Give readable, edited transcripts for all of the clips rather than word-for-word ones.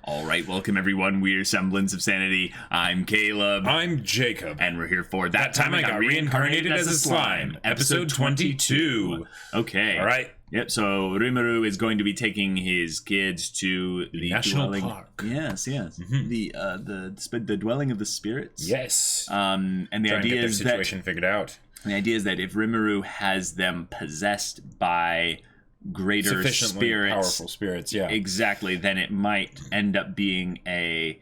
All right, welcome everyone. We're Semblance of Sanity. I'm Caleb. I'm Jacob. And we're here for That Time I Got Reincarnated as a Slime, episode 22. Okay. All right. Yep, so Rimuru is going to be taking his kids to the National dwelling. Park. Yes. Mm-hmm. The dwelling of the spirits. Yes. And the Try and idea get their is situation figured out. The idea is that if Rimuru has them possessed by greater Sufficiently spirits, powerful spirits, yeah, exactly, then it might end up being a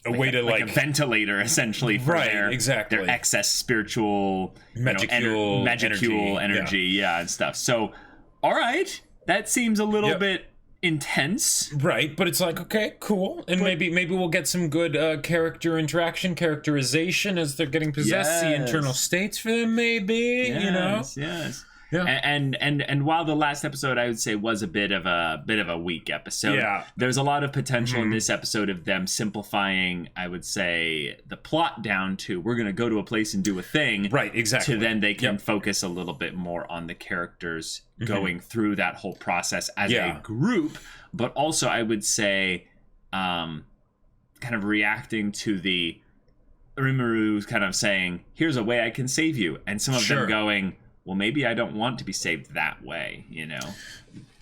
way to a ventilator, essentially, for their excess spiritual magicule energy, yeah, and stuff. So, all right, that seems a little bit intense, right? But it's like, okay, cool, and maybe we'll get some good characterization as they're getting possessed. See internal states for them, maybe. Yes. Yeah. And while the last episode I would say was a bit of a weak episode, there's a lot of potential in this episode of them simplifying, I would say, the plot down to we're gonna go to a place and do a thing. Right, exactly. To then they can focus a little bit more on the characters going through that whole process as a group, but also I would say kind of reacting to the Rimuru kind of saying, here's a way I can save you, and some of them going, well, maybe I don't want to be saved that way,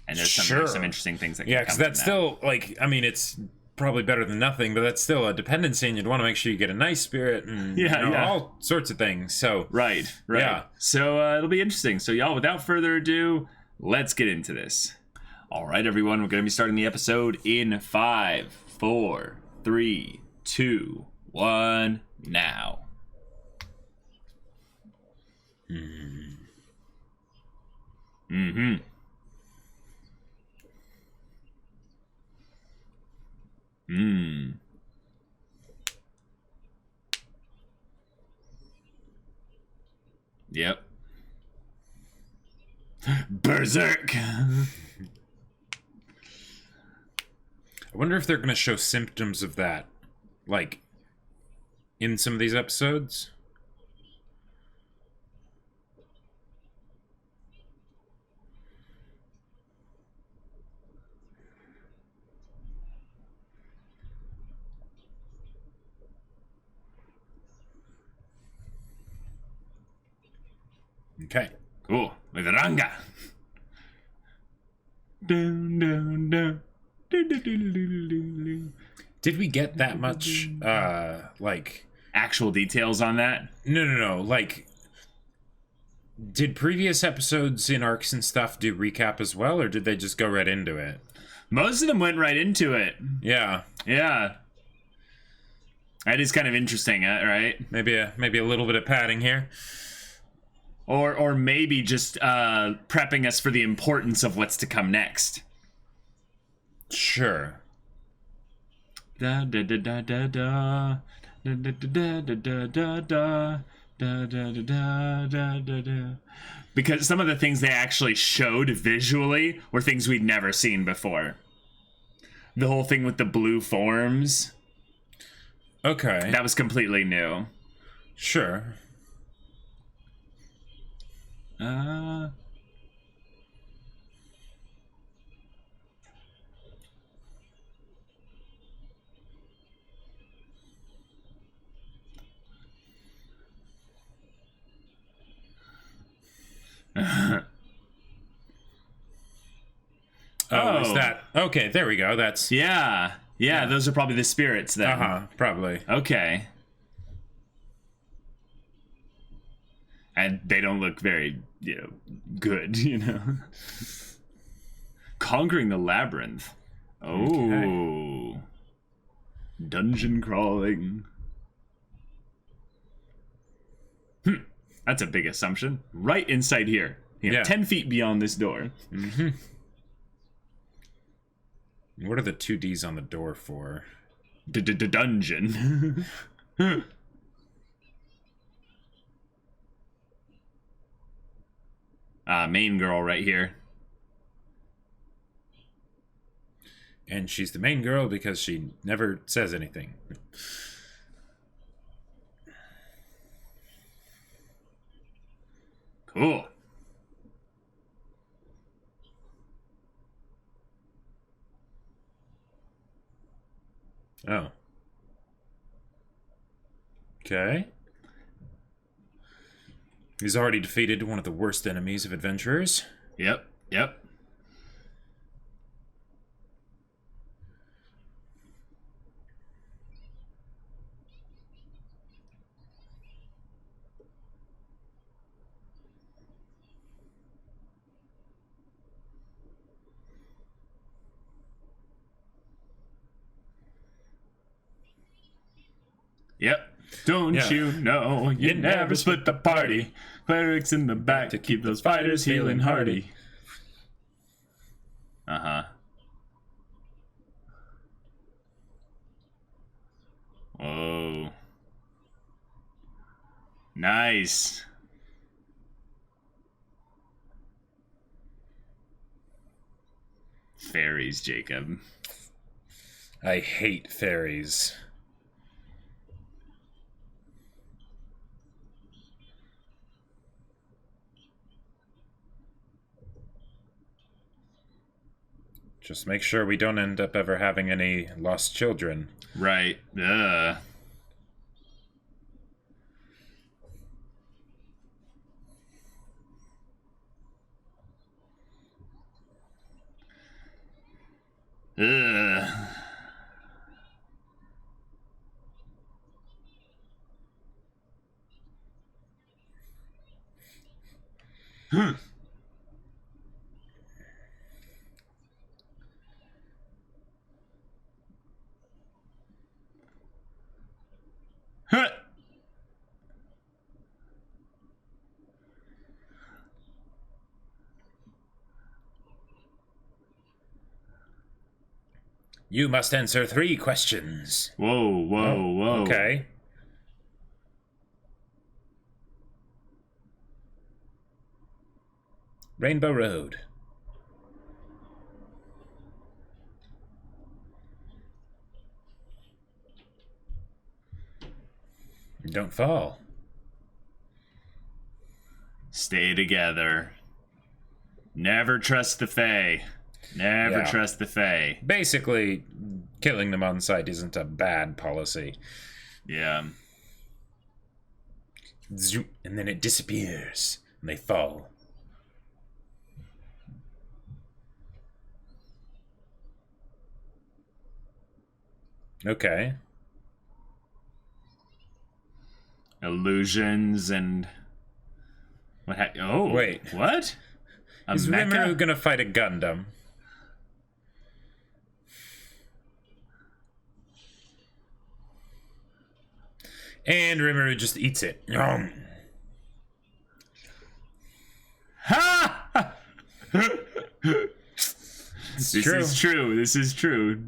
And there's some interesting things that can come because that's still, like, I mean, it's probably better than nothing, but that's still a dependency, and you'd want to make sure you get a nice spirit and all sorts of things. So Right. Yeah. So it'll be interesting. So y'all, without further ado, let's get into this. All right, everyone, we're going to be starting the episode in 5, 4, 3, 2, 1, now. Mm-hmm. Yep. Berserk. I wonder if they're going to show symptoms of that, like, in some of these episodes. Okay. Cool. With Ranga. Did we get that much, like... actual details on that? No. Like, did previous episodes in arcs and stuff do recap as well, or did they just go right into it? Most of them went right into it. Yeah. Yeah. That is kind of interesting, right? Maybe a little bit of padding here. Or maybe just prepping us for the importance of what's to come next. Sure. Da da da da da da da da da da da da da da da da da. Because some of the things they actually showed visually were things we'd never seen before. The whole thing with the blue forms. Okay. That was completely new. Sure. Is that... Okay, there we go. That's... Yeah, those are probably the spirits then. Probably. Okay. And they don't look very, good, Conquering the Labyrinth. Oh. Okay. Dungeon crawling. That's a big assumption. Right inside here. 10 feet beyond this door. Mm-hmm. What are the 2 Ds on the door for? Dungeon. Main girl right here. And she's the main girl because she never says anything. Cool. Oh. Okay. He's already defeated one of the worst enemies of adventurers. Yep, yep. Yep. Don't you know you never split the party? Clerics in the back to keep those fighters feeling hardy. Uh-huh. Whoa. Nice. Fairies, Jacob. I hate fairies. Just make sure we don't end up ever having any lost children. Right. Ugh. Ugh. Huh. Huh. You must answer 3 questions. Whoa, whoa, whoa. Okay. Rainbow Road. Don't fall. Stay together. Never trust the Fae. Never trust the Fae. Basically, killing them on sight isn't a bad policy. Yeah. Zoop, and then it disappears, and they fall. Okay. Illusions and... Oh, wait. What? Is Rimuru gonna fight a Gundam? And Rimuru just eats it. Yum. Ha! This is true. This is true.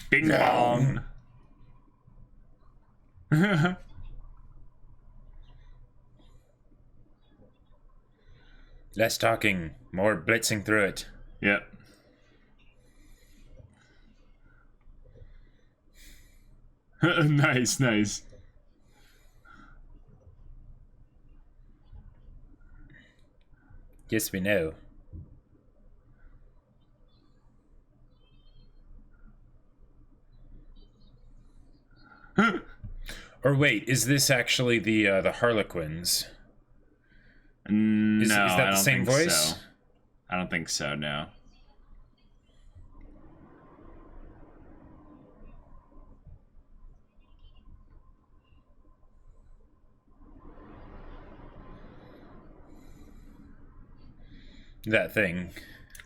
Bing bong. Less talking, more blitzing through it. Yep. Nice, nice. Yes, we know. Or wait, is this actually the Harlequins? No, is that I the don't same think voice? So. I don't think so, no. That thing.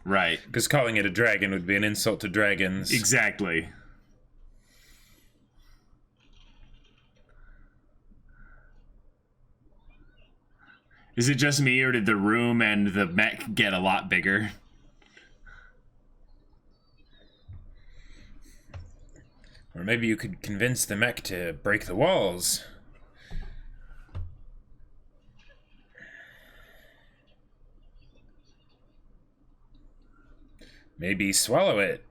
Right. Because calling it a dragon would be an insult to dragons. Exactly. Is it just me, or did the room and the mech get a lot bigger? Or maybe you could convince the mech to break the walls. Maybe swallow it.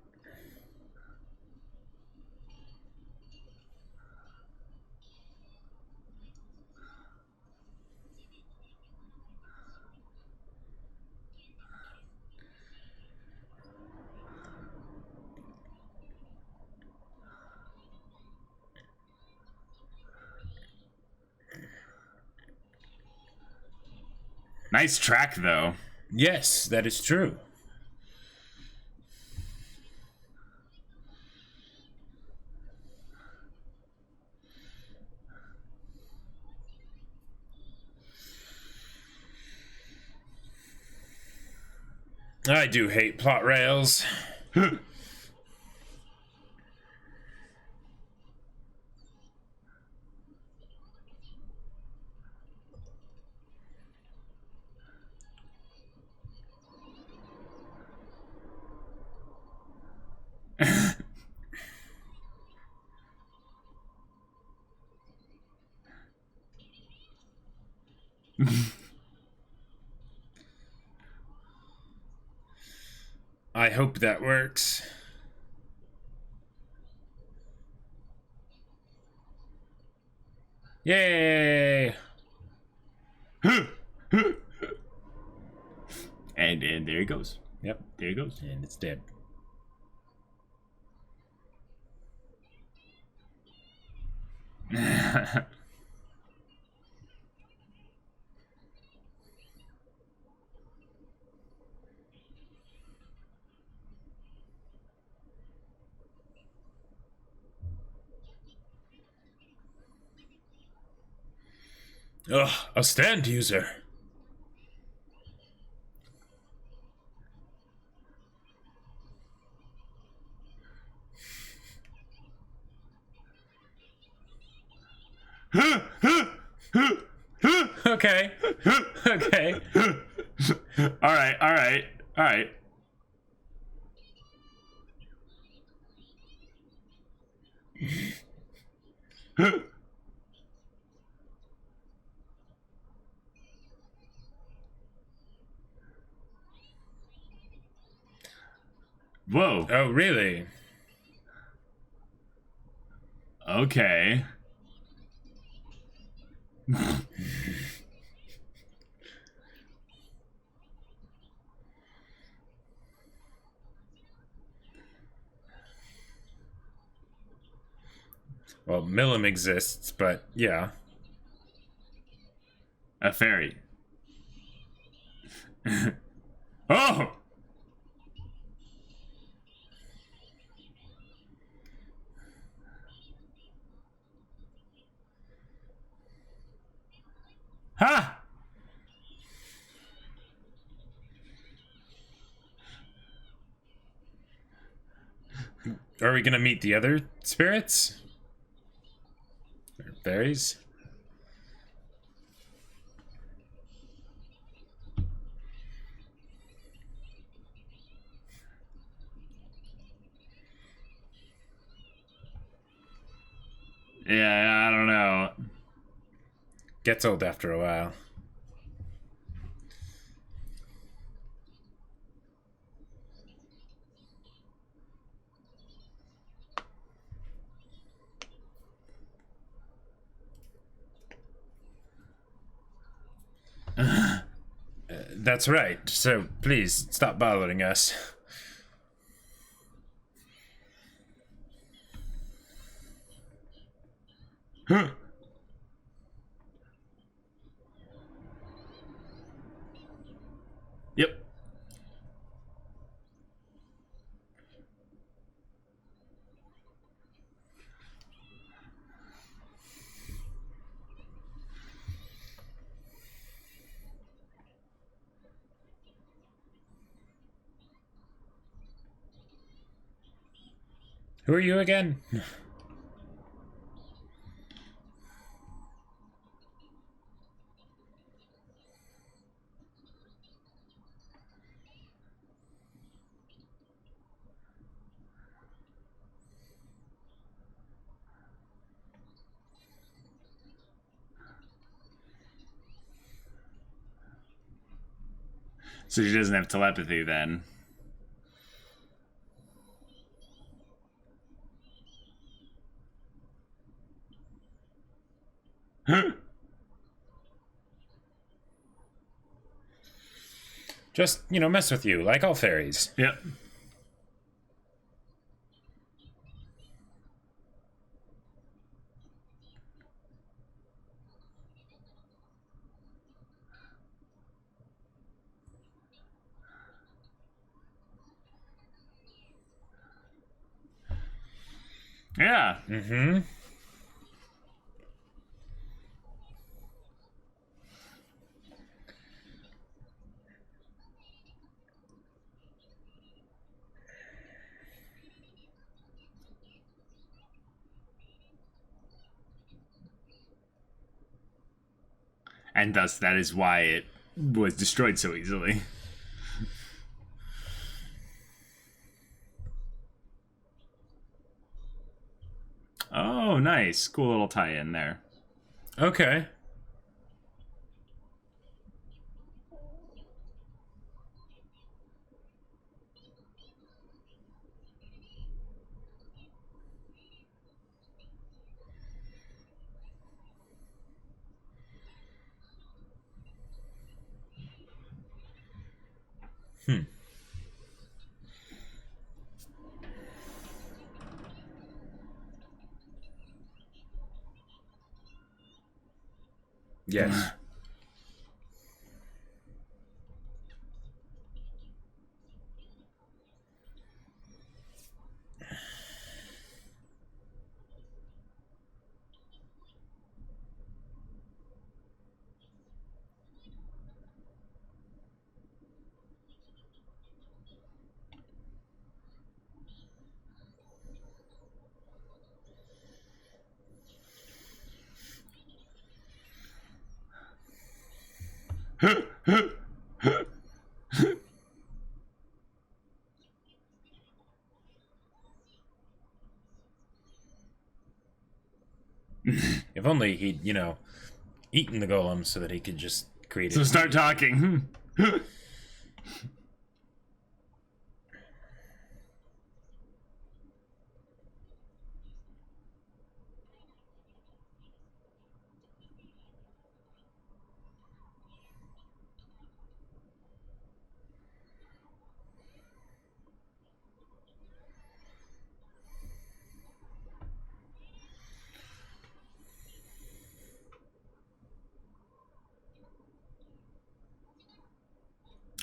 Nice track, though. Yes, that is true. I do hate plot rails. I hope that works. Yay! And there he goes. Yep, there he goes. And it's dead. Ugh, a stand user. Okay. Okay. All right. Whoa. Oh, really? Okay. Well, Milim exists, but yeah. A fairy. Oh! Ha! Are we gonna meet the other spirits? Or fairies? Yeah, I don't know. Gets old after a while. That's right. So please stop bothering us. Yep. Who are you again? So she doesn't have telepathy then. Just, mess with you, like all fairies. Yep. Yeah. Mm-hmm. And thus, that is why it was destroyed so easily. Oh, nice. Cool little tie-in there. Okay. Yes. If only he'd, eaten the golem so that he could just create it. So start talking.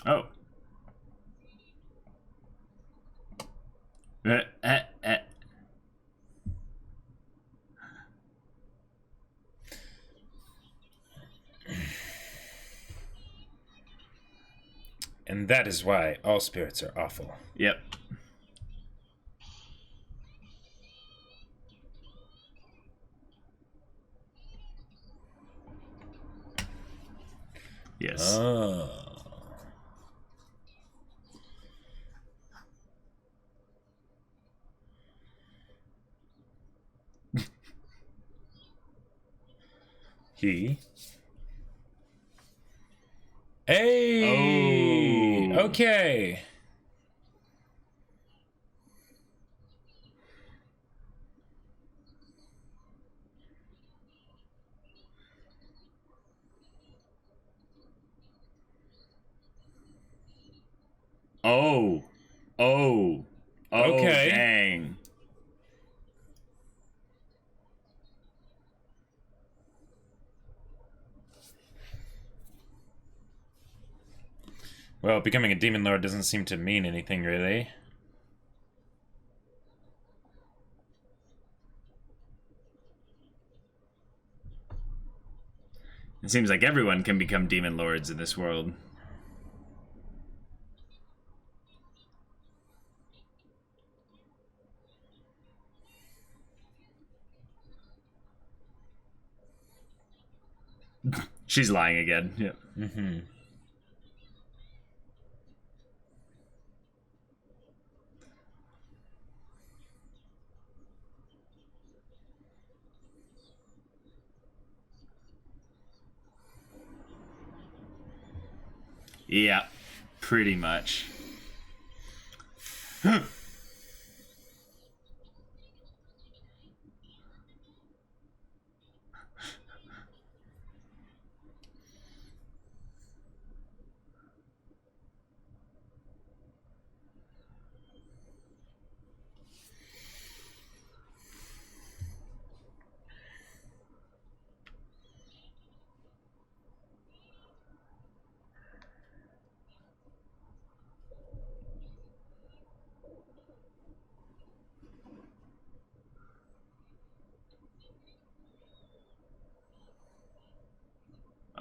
Oh. Eh, eh, eh. And that is why all spirits are awful. Yep. Yes. Oh. He. Hey! Oh. Okay. Oh. Oh. Oh, Okay. dang. Well, becoming a demon lord doesn't seem to mean anything, really. It seems like everyone can become demon lords in this world. She's lying again. Yep. Mm-hmm. Yeah, pretty much.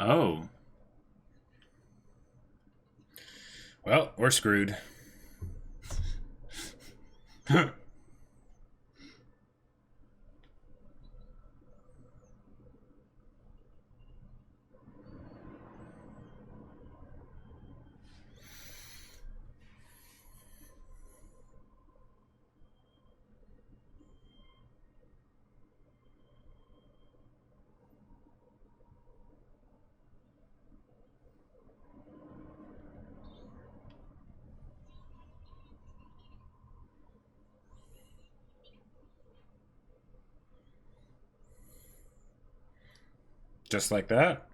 Oh. Well, we're screwed. Just like that.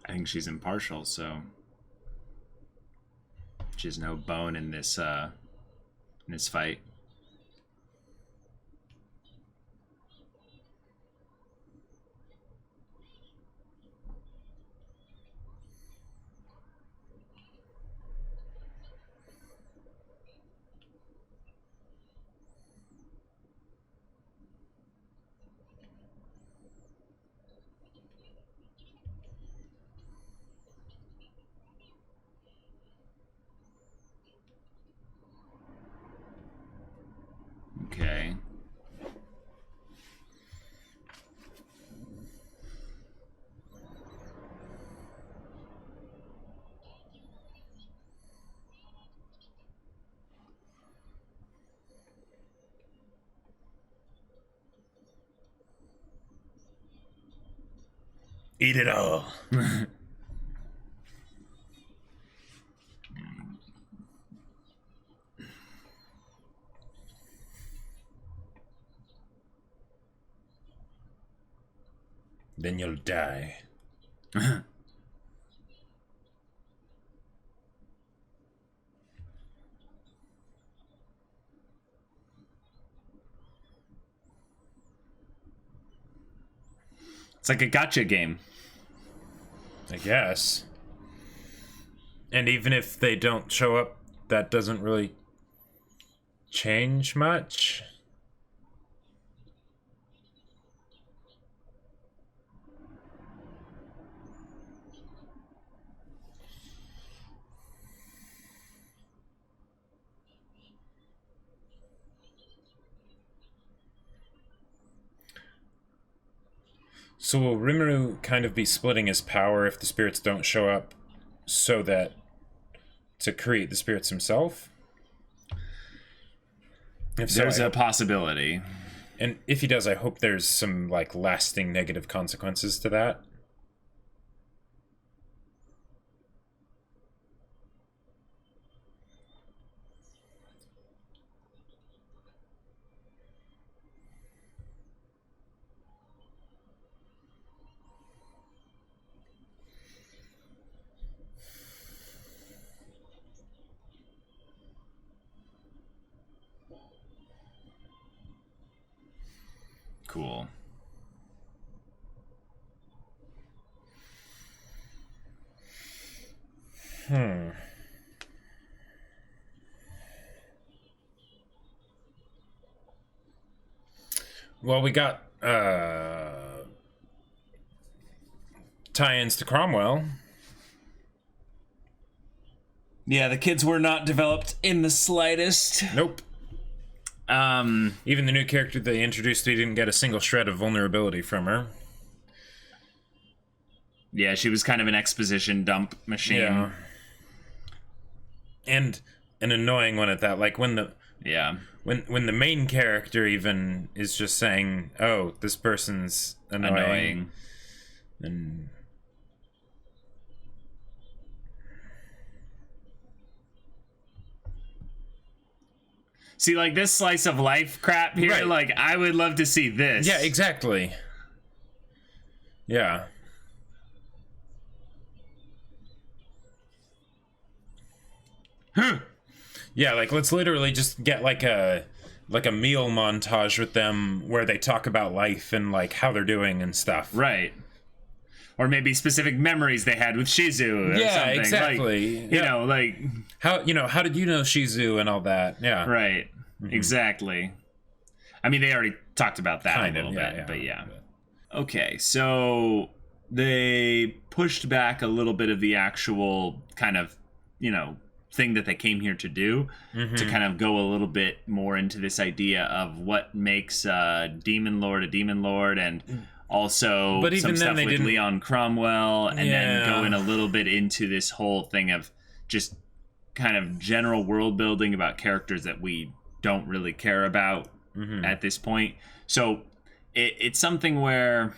I think she's impartial, so she has no bone in this fight. Okay. Eat it all. Then you'll die. It's like a gotcha game. I guess. And even if they don't show up, that doesn't really change much. So will Rimuru kind of be splitting his power if the spirits don't show up so that to create the spirits himself? If so, there's a possibility. And if he does, I hope there's some like lasting negative consequences to that. Cool. Well, we got tie-ins to Cromwell. Yeah, the kids were not developed in the slightest. Nope. Even the new character they introduced, we didn't get a single shred of vulnerability from her. Yeah, she was kind of an exposition dump machine. Yeah. And an annoying one at that. Like when the when the main character even is just saying, "Oh, this person's annoying. And see, like, this slice of life crap here, right. Like, I would love to see this. Yeah, exactly. Yeah. Yeah, like, let's literally just get, like a meal montage with them where they talk about life and, like, how they're doing and stuff. Right. Or maybe specific memories they had with Shizu or something. Exactly. Like, you know, like... How did you know Shizu and all that? Yeah. Right. Mm-hmm. Exactly. I mean, they already talked about that a little bit, but yeah. Okay, so they pushed back a little bit of the actual kind of, thing that they came here to do, to kind of go a little bit more into this idea of what makes a demon lord, and also but even some then stuff with didn't... Leon Cromwell, and then going a little bit into this whole thing of just kind of general world building about characters that we don't really care about at this point. So it's something where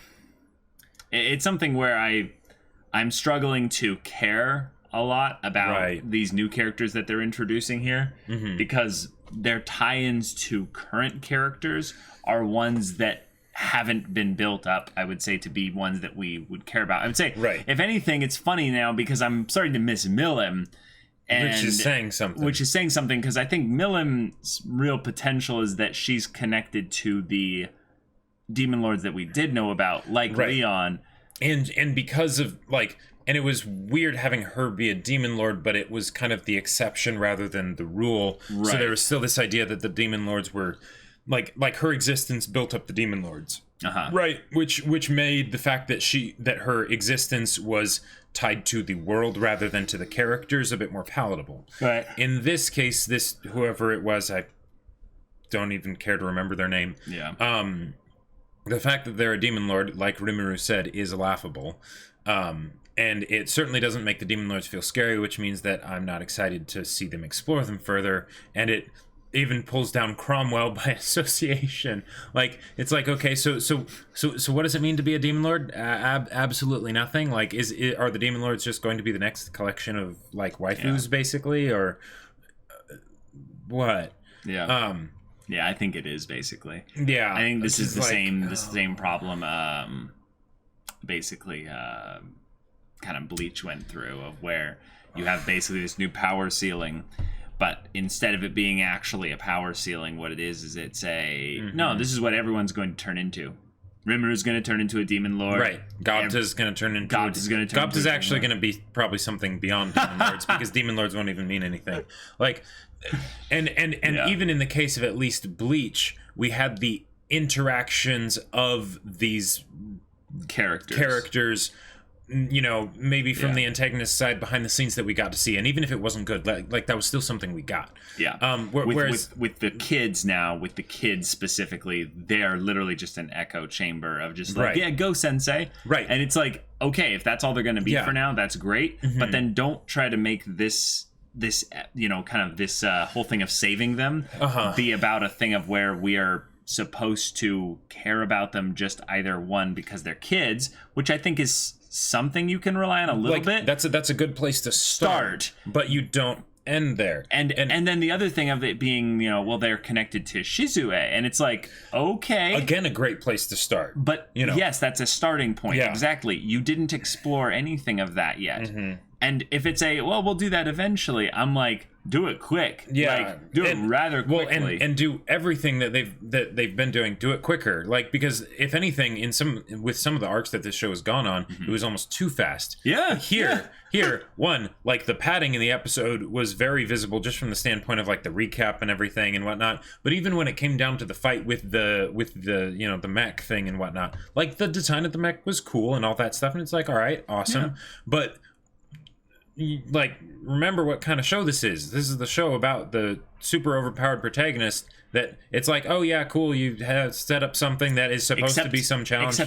I'm struggling to care a lot about these new characters that they're introducing here, because their tie-ins to current characters are ones that haven't been built up, I would say, to be ones that we would care about. I would say, if anything, it's funny now because I'm starting to miss Milim. Which is saying something. Because I think Milim's real potential is that she's connected to the demon lords that we did know about, like Leon. And because of, like... And it was weird having her be a demon lord, but it was kind of the exception rather than the rule. So there was still this idea that the demon lords were... Like her existence built up the demon lords. Right. Which made the fact that her existence was tied to the world rather than to the characters a bit more palatable. Right. In this case, whoever it was, I don't even care to remember their name. Yeah. The fact that they're a demon lord, like Rimuru said, is laughable. And it certainly doesn't make the demon lords feel scary, which means that I'm not excited to see them explore them further. And it even pulls down Cromwell by association. Like, it's like, okay, so what does it mean to be a demon lord? Absolutely nothing. Like, are the demon lords just going to be the next collection of, like, waifus, basically, or what? Yeah. Yeah, I think it is, basically. Yeah. I think this is the same problem. Basically, kind of Bleach went through, of where you have basically this new power ceiling, but instead of it being actually a power ceiling, what it is it's a no, this is what everyone's going to turn into. Rimuru's going to turn into a demon lord. Right. Gobta's going to turn into... Gobta's actually going to be probably something beyond demon lords, because demon lords won't even mean anything. Like, and even in the case of at least Bleach, we had the interactions of these characters, maybe from the antagonist side behind the scenes that we got to see, and even if it wasn't good, like that was still something we got. Whereas with the kids now, with the kids specifically, they're literally just an echo chamber of just like, go sensei, and it's like, okay, if that's all they're going to be for now, that's great, but then don't try to make this kind of this whole thing of saving them be about a thing of where we are supposed to care about them just either one because they're kids, which I think is something you can rely on a little bit. That's a good place to start, but you don't end there. And then the other thing of it being, they're connected to Shizue, and it's like, okay, again, a great place to start. But yes, that's a starting point. Yeah. Exactly. You didn't explore anything of that yet. And if it's we'll do that eventually, I'm like, do it quick. Yeah, like, do it rather quickly. Well, and do everything that they've been doing. Do it quicker. Like, because if anything, with some of the arcs that this show has gone on, it was almost too fast. Yeah. Here, one, like, the padding in the episode was very visible just from the standpoint of, like, the recap and everything and whatnot. But even when it came down to the fight with the the mech thing and whatnot, like, the design of the mech was cool and all that stuff, and it's like, all right, awesome. Yeah. But, like, remember what kind of show this is. This is the show about the super overpowered protagonist that it's like, oh yeah, cool, you have set up something that is supposed to be some challenge.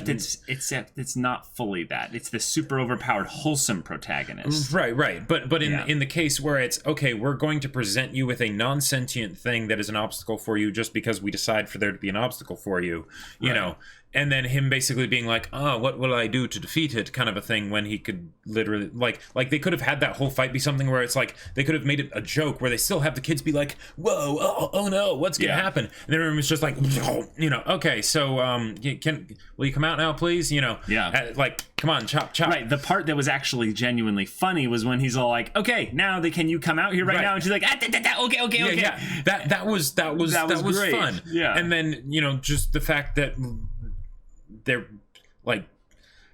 Except it's not fully that. It's the super overpowered wholesome protagonist. Right. But in the case where it's, okay, we're going to present you with a non-sentient thing that is an obstacle for you just because we decide for there to be an obstacle for you, you know. And then him basically being like, oh, what will I do to defeat it, kind of a thing, when he could literally, like they could have had that whole fight be something where it's like, they could have made it a joke where they still have the kids be like, whoa, oh no, what's going to happen? And then everyone's just like, okay, so, will you come out now, please? Like, come on, chop. Right, the part that was actually genuinely funny was when he's all like, okay, now can you come out here right now? And she's like, okay. Yeah. That was great. Fun. Yeah. And then, just the fact that they're like,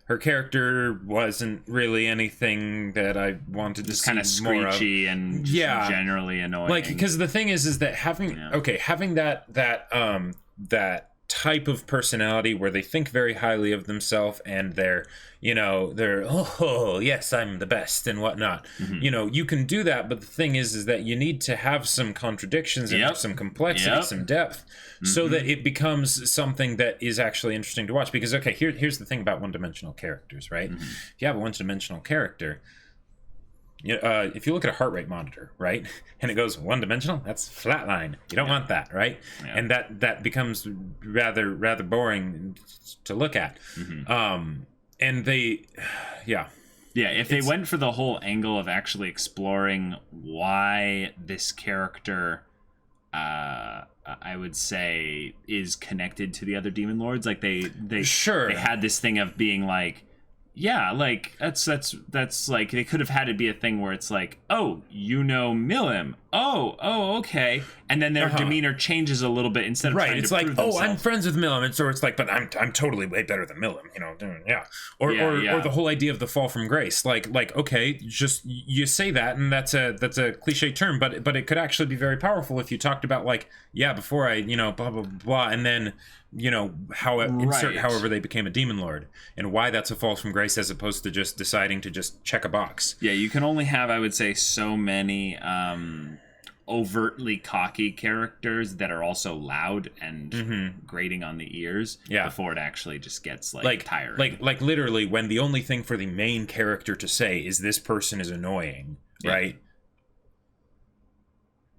her character wasn't really anything that I wanted to see kind of screechy and just generally annoying. Like, because the thing is that having that type of personality where they think very highly of themselves and they're oh yes, I'm the best and whatnot. You can do that, but the thing is that you need to have some contradictions and have some complexity, some depth, so that it becomes something that is actually interesting to watch. Because here's the thing about one-dimensional characters, right? If you have a one-dimensional character, if you look at a heart rate monitor, right, and it goes one-dimensional, that's flatline. You don't want that, right? And that becomes rather boring to look at. And they, if they went for the whole angle of actually exploring why this character, I would say, is connected to the other demon lords, like they had this thing of being like, yeah, like that's like, they could have had it be a thing where it's like, oh, Milim, oh, okay, and then their demeanor changes a little bit instead of trying it's to like, prove themselves. I'm friends with Milim, and so it's like, but I'm totally way better than Milim, or the whole idea of the fall from grace, like okay, just you say that, and that's a cliche term, but it could actually be very powerful if you talked about like, before I blah blah blah, and then insert however they became a demon lord and why that's a fall from grace as opposed to just deciding to just check a box. You can only have, I would say, so many overtly cocky characters that are also loud and grating on the ears before it actually just gets like tiring. Like literally when the only thing for the main character to say is this person is annoying, right?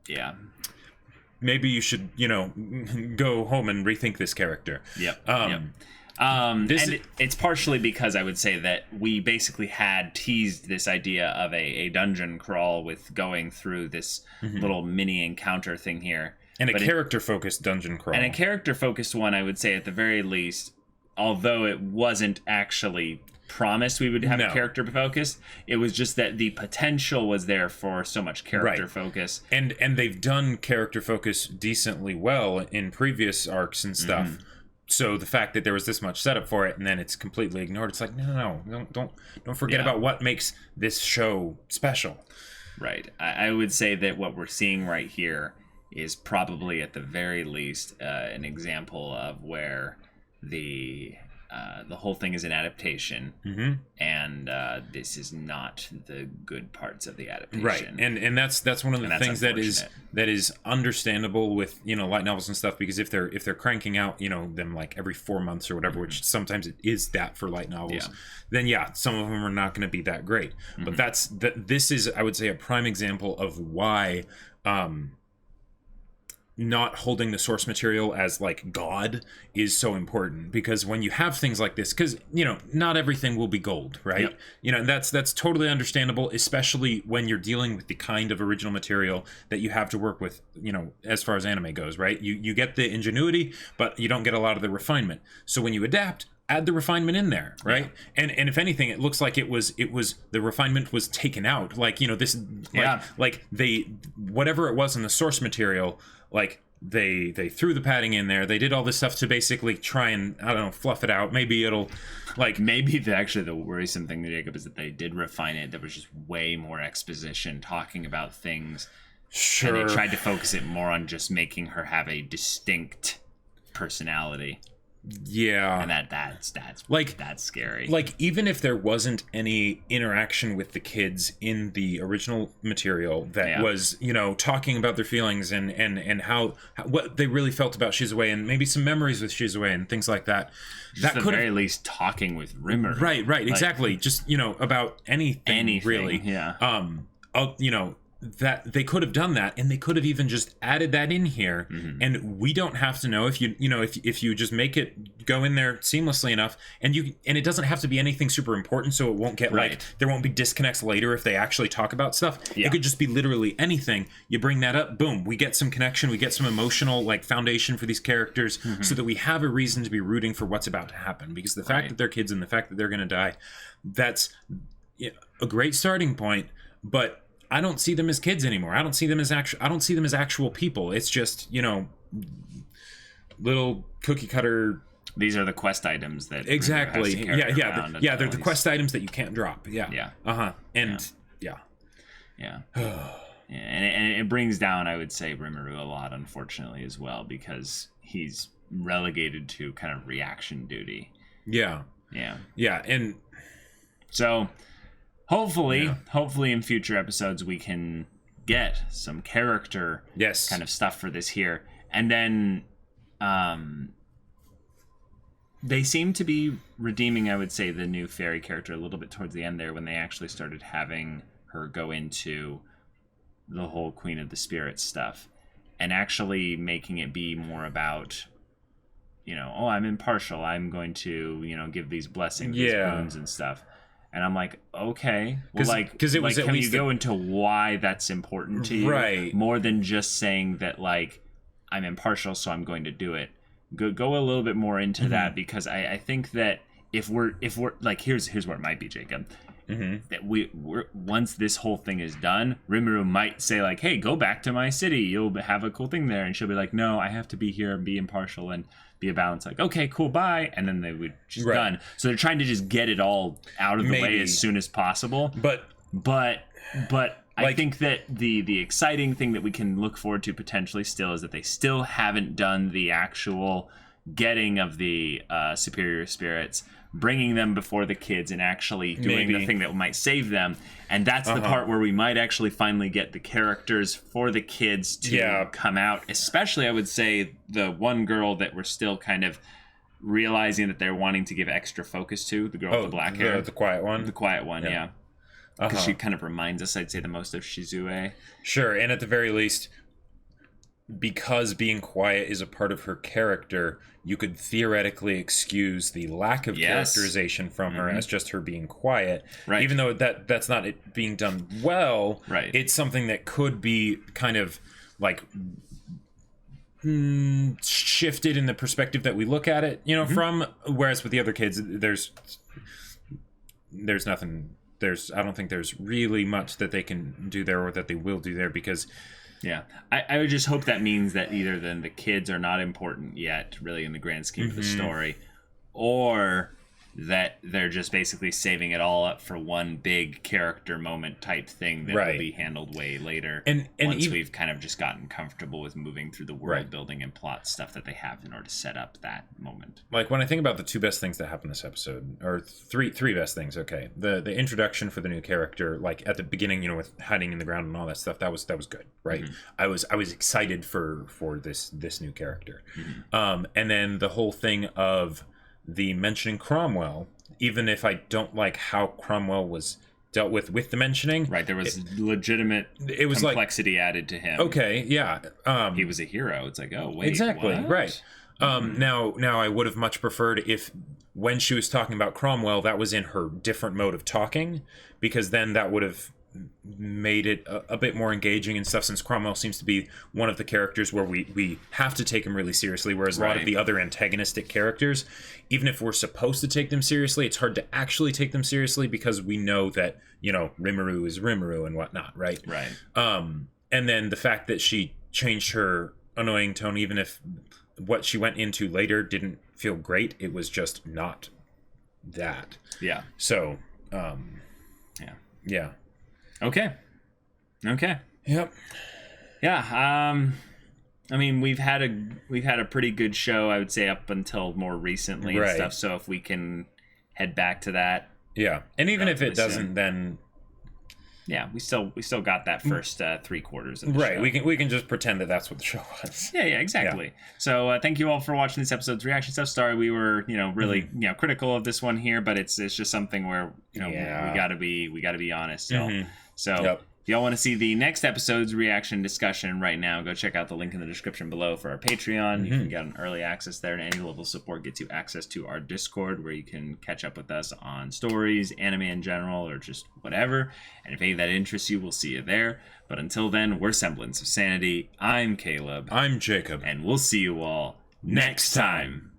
Yeah. Maybe you should, go home and rethink this character. And it's partially because I would say that we basically had teased this idea of a dungeon crawl with going through this little mini encounter thing here. And a character-focused dungeon crawl. And a character-focused one, I would say, at the very least, although it wasn't actually promised we would have a character focus, it was just that the potential was there for so much character focus, and they've done character focus decently well in previous arcs and stuff. So the fact that there was this much setup for it and then it's completely ignored, it's like no, don't forget about what makes this show special. Right. I would say that what we're seeing right here is probably at the very least an example of where the whole thing is an adaptation, and this is not the good parts of the adaptation. Right, and that's one of the things that is understandable with light novels and stuff, because if they're cranking out them like every 4 months or whatever, which sometimes it is that for light novels, then some of them are not going to be that great. But this is, I would say, a prime example of why not holding the source material as like God is so important, because when you have things like this, because not everything will be gold, right? And that's totally understandable, especially when you're dealing with the kind of original material that you have to work with, as far as anime goes, right? You get the ingenuity, but you don't get a lot of the refinement. So when you adapt, add the refinement in there, right? And if anything, it looks like it was the refinement was taken out, like like they, whatever it was in the source material, like they threw the padding in there. They did all this stuff to basically try and, I don't know, fluff it out. Maybe it'll maybe the worrisome thing to Jacob is that they did refine it. There was just way more exposition talking about things. Sure. And they tried to focus it more on just making her have a distinct personality. Yeah. And that's scary. Like, even if there wasn't any interaction with the kids in the original material that was, talking about their feelings and how what they really felt about Shizue, and maybe some memories with Shizue and things like that. Just at the very least talking with Rimuru. Right, exactly. Just, about anything really. Yeah. That they could have done that, and they could have even just added that in here, and we don't have to know if if you just make it go in there seamlessly enough, and it doesn't have to be anything super important, so it won't get like there won't be disconnects later if they actually talk about stuff. It could just be literally anything. You bring that up, boom, we get some connection, we get some emotional foundation for these characters, so that we have a reason to be rooting for what's about to happen, because the fact that they're kids and the fact that they're going to die, that's a great starting point. But I don't see them as kids anymore. I don't see them as actual people. It's just, little cookie cutter. These are the quest items that exactly. Yeah. They're the quest items that you can't drop. Yeah. And and it brings down, I would say, Rimuru a lot, unfortunately, as well, because he's relegated to kind of reaction duty. Yeah. And so hopefully in future episodes we can get some character kind of stuff for this here. And then they seem to be redeeming, I would say, the new fairy character a little bit towards the end there, when they actually started having her go into the whole Queen of the Spirits stuff and actually making it be more about, I'm impartial, I'm going to, give these blessings, these boons and stuff. And I'm like, okay, well, because it was can you go into why that's important to you, right? More than just saying that, like, I'm impartial, so I'm going to do it. Go a little bit more into that, because I think that if we're like, here's where it might be, Jacob. That we're once this whole thing is done, Rimuru might say, like, hey, go back to my city, you'll have a cool thing there, and she'll be like, no, I have to be here and be impartial and be a balance. Like, okay, cool, bye. And then they would just done. So they're trying to just get it all out of the way as soon as possible. But I think that the exciting thing that we can look forward to potentially still is that they still haven't done the actual getting of the superior spirits, bringing them before the kids and actually doing the thing that might save them. And that's the part where we might actually finally get the characters for the kids to come out. Especially, I would say, the one girl that we're still kind of realizing that they're wanting to give extra focus to, the girl with the black hair. The quiet one? The quiet one, yeah. Because she kind of reminds us, I'd say, the most of Shizue. Sure, and at the very least, because being quiet is a part of her character, you could theoretically excuse the lack of characterization from her as just her being quiet. Right. Even though that's not it being done well, it's something that could be kind of like shifted in the perspective that we look at it, from. Whereas with the other kids, there's nothing. I don't think there's really much that they can do there or that they will do there, because I would just hope that means that either then the kids are not important yet, really, in the grand scheme of the story, or that they're just basically saving it all up for one big character moment type thing that will be handled way later, and once we've kind of just gotten comfortable with moving through the world building and plot stuff that they have in order to set up that moment. Like, when I think about the two best things that happened this episode, or three best things, the introduction for the new character, like at the beginning, with hiding in the ground and all that stuff, that was good, right? I was excited for this new character, and then the whole thing of the mentioning Cromwell, even if I don't like how Cromwell was dealt with the mentioning. Right, there was legitimate complexity added to him. Okay, yeah. He was a hero. It's like, oh, wait, exactly, what? Right. Now I would have much preferred if, when she was talking about Cromwell, that was in her different mode of talking, because then that would have made it a bit more engaging and stuff, since Cromwell seems to be one of the characters where we have to take him really seriously, whereas a lot of the other antagonistic characters, even if we're supposed to take them seriously, it's hard to actually take them seriously, because we know that, Rimuru is Rimuru and whatnot, right? Right. And then the fact that she changed her annoying tone, even if what she went into later didn't feel great, it was just not that. Yeah. So, yeah. Okay. Yep. Yeah. I mean, we've had a pretty good show, I would say, up until more recently and stuff. So if we can head back to that, and even if it doesn't, then we still got that first 3/4 of the show. We can just pretend that that's what the show was. Yeah, exactly. Yeah. So thank you all for watching this episode's reaction stuff. Sorry we were really critical of this one here, but it's just something where we gotta be honest. So if y'all want to see the next episode's reaction discussion right now, go check out the link in the description below for our Patreon. You can get an early access there, and any level of support gets you access to our Discord, where you can catch up with us on stories, anime in general, or just whatever. And if any of that interests you, we'll see you there. But until then, we're Semblance of Sanity. I'm Caleb. I'm Jacob. And we'll see you all next time.